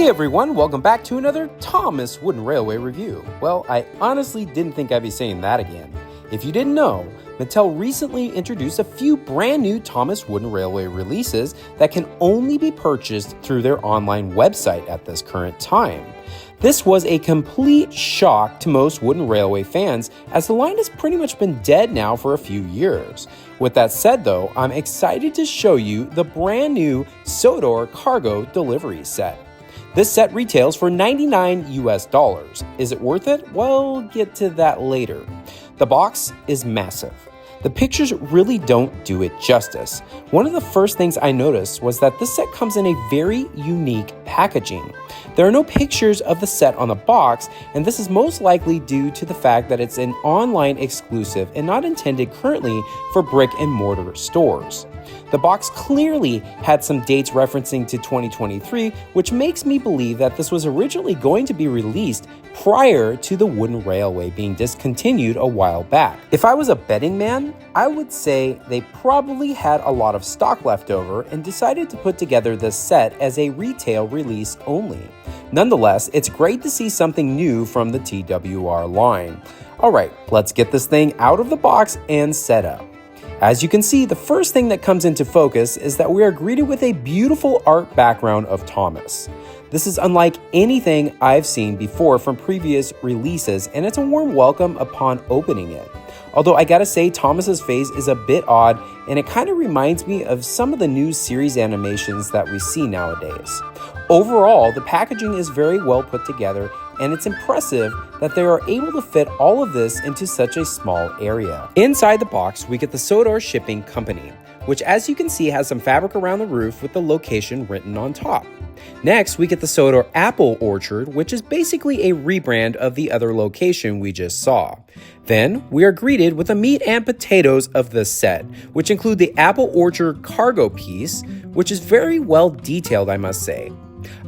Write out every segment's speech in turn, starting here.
Hey everyone, welcome back to another Thomaswoodenrailway review. Well, I honestly didn't think I'd be saying that again. If you didn't know, Mattel recently introduced a few brand new Thomaswoodenrailway releases that can only be purchased through their online website at this current time. This was a complete shock to most wooden railway fans, as the line has pretty much been dead now for a few years. With that said though, I'm excited to show you the brand new Sodor cargo delivery set. This set retails for $99 US. Is it worth it? Well, get to that later. The box is massive. The pictures really don't do it justice. One of the first things I noticed was that this set comes in a very unique packaging. There are no pictures of the set on the box, and this is most likely due to the fact that it's an online exclusive and not intended currently for brick and mortar stores. The box clearly had some dates referencing to 2023, which makes me believe that this was originally going to be released prior to the wooden railway being discontinued a while back. If I was a betting man, I would say they probably had a lot of stock left over and decided to put together this set as a retail release only. Nonetheless, it's great to see something new from the TWR line. Alright, let's get this thing out of the box and set up. As you can see, the first thing that comes into focus is that we are greeted with a beautiful art background of Thomas. This is unlike anything I've seen before from previous releases, and it's a warm welcome upon opening it. Although I gotta say, Thomas's face is a bit odd, and it kind of reminds me of some of the new series animations that we see nowadays. Overall, the packaging is very well put together, and it's impressive that they are able to fit all of this into such a small area. Inside the box, we get the Sodor Shipping Company, which as you can see has some fabric around the roof with the location written on top. Next, we get the Sodor Apple Orchard, which is basically a rebrand of the other location we just saw. Then, we are greeted with the meat and potatoes of the set, which include the Apple Orchard cargo piece, which is very well detailed, I must say.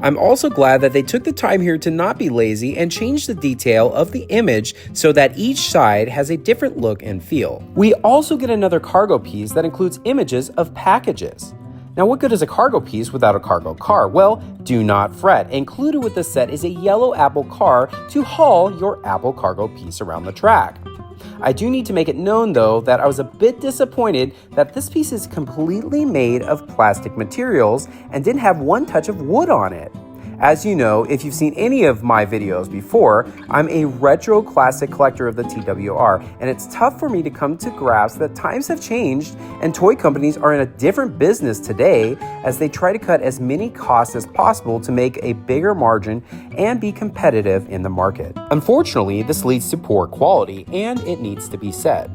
I'm also glad that they took the time here to not be lazy and change the detail of the image so that each side has a different look and feel. We also get another cargo piece that includes images of packages. Now, what good is a cargo piece without a cargo car? Well, do not fret. Included with the set is a yellow Apple car to haul your Apple cargo piece around the track. I do need to make it known though that I was a bit disappointed that this piece is completely made of plastic materials and didn't have one touch of wood on it. As you know, if you've seen any of my videos before, I'm a retro classic collector of the TWR, and it's tough for me to come to grasp that times have changed and toy companies are in a different business today as they try to cut as many costs as possible to make a bigger margin and be competitive in the market. Unfortunately, this leads to poor quality, and it needs to be said.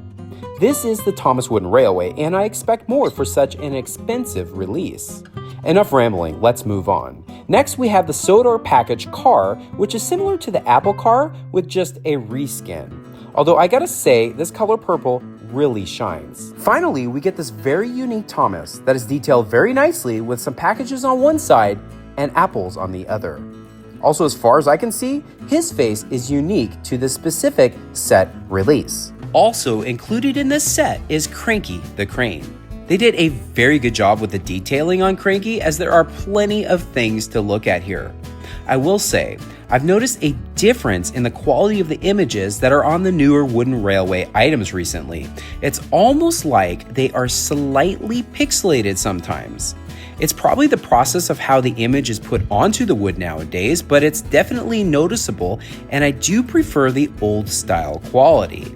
This is the Thomaswoodenrailway, and I expect more for such an expensive release. Enough rambling, let's move on. Next, we have the Sodor package car, which is similar to the Apple car with just a reskin. Although I gotta say, this color purple really shines. Finally, we get this very unique Thomas that is detailed very nicely with some packages on one side and apples on the other. Also, as far as I can see, his face is unique to the specific set release. Also included in this set is Cranky the crane. They did a very good job with the detailing on Cranky, as there are plenty of things to look at here. I will say, I've noticed a difference in the quality of the images that are on the newer wooden railway items recently. It's almost like they are slightly pixelated sometimes. It's probably the process of how the image is put onto the wood nowadays, but it's definitely noticeable, and I do prefer the old style quality.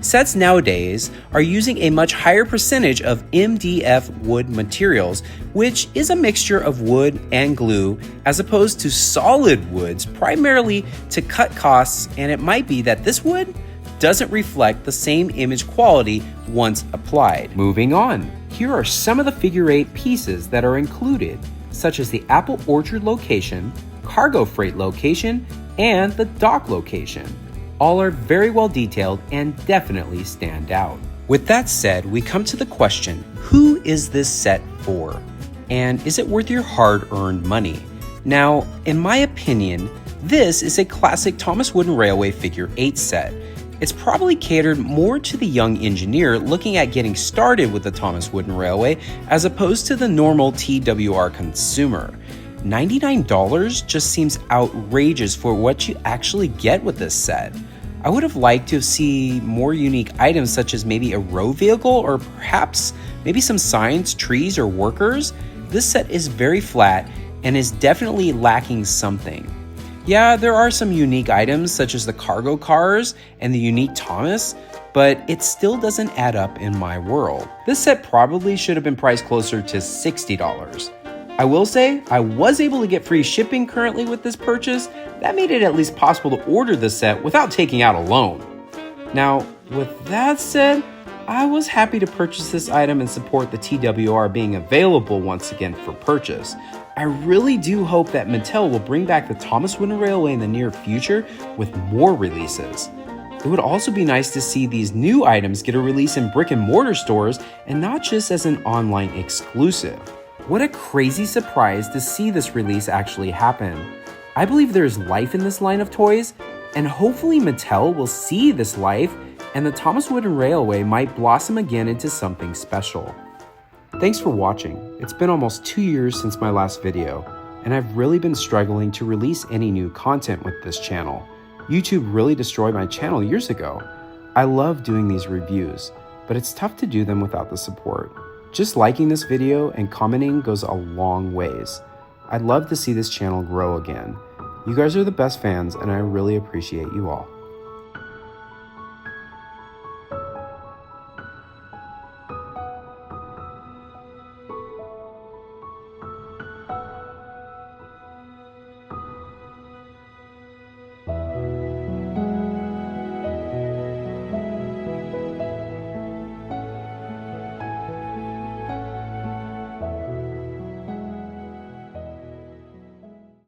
Sets nowadays are using a much higher percentage of MDF wood materials, which is a mixture of wood and glue, as opposed to solid woods, primarily to cut costs, and it might be that this wood doesn't reflect the same image quality once applied. Moving on, here are some of the figure 8 pieces that are included, such as the Apple Orchard location, cargo freight location, and the dock location. All are very well detailed and definitely stand out. With that said, we come to the question, who is this set for? And is it worth your hard-earned money? Now, in my opinion, this is a classic Thomaswoodenrailway figure 8 set. It's probably catered more to the young engineer looking at getting started with the Thomaswoodenrailway as opposed to the normal TWR consumer. $99 just seems outrageous for what you actually get with this set. I would have liked to see more unique items such as maybe a row vehicle or perhaps maybe some signs, trees, or workers. This set is very flat and is definitely lacking something. Yeah, there are some unique items such as the cargo cars and the unique Thomas, but it still doesn't add up in my world. This set probably should have been priced closer to $60. I will say, I was able to get free shipping currently with this purchase. That made it at least possible to order the set without taking out a loan. Now, with that said, I was happy to purchase this item and support the TWR being available once again for purchase. I really do hope that Mattel will bring back the Thomaswoodenrailway in the near future with more releases. It would also be nice to see these new items get a release in brick and mortar stores and not just as an online exclusive. What a crazy surprise to see this release actually happen. I believe there is life in this line of toys, and hopefully Mattel will see this life and the Thomaswoodenrailway might blossom again into something special. Thanks for watching. It's been almost 2 years since my last video, and I've really been struggling to release any new content with this channel. YouTube really destroyed my channel years ago. I love doing these reviews, but it's tough to do them without the support. Just liking this video and commenting goes a long ways. I'd love to see this channel grow again. You guys are the best fans, and I really appreciate you all.